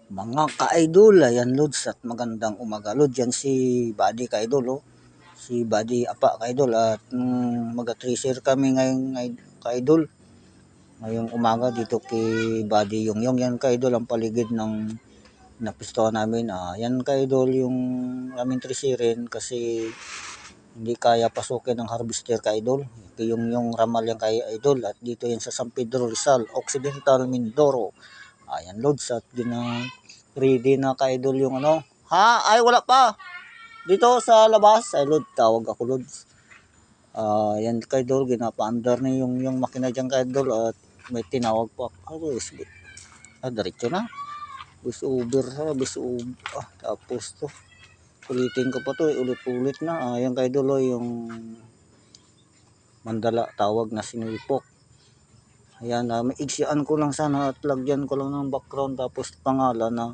Mga ka-idol, ayan Lods at magandang umaga. Lods, yan si Buddy ka-idol, oh. Si Buddy Apa ka-idol at mag-treasure kami ngayon ka-idol. Ngayong umaga dito kay Buddy Yung yan ka-idol ang paligid ng napistuhan namin. Yan ka-idol yung aming treasurein kasi hindi kaya pasukin ng harvester ka-idol. Yung ramal yan ka-idol at dito yan sa San Pedro Rizal, Occidental Mindoro. Ayan Lods at ready na ka-idol yung ano. Ha? Ay wala pa. Dito sa labas. Ay Lod, tawag ako Lods. Yan ka-idol, ginapa-under na yung makina dyan ka-idol at may tinawag pa. Diretso na. Bus over ha, bus over. Tapos to. Ulitin ko pa to, ulit-ulit na. Yan ka-idol, yung mandala tawag na sinipok. Ayan, may iksian ko lang sana at lagyan ko lang ng background tapos pangalan na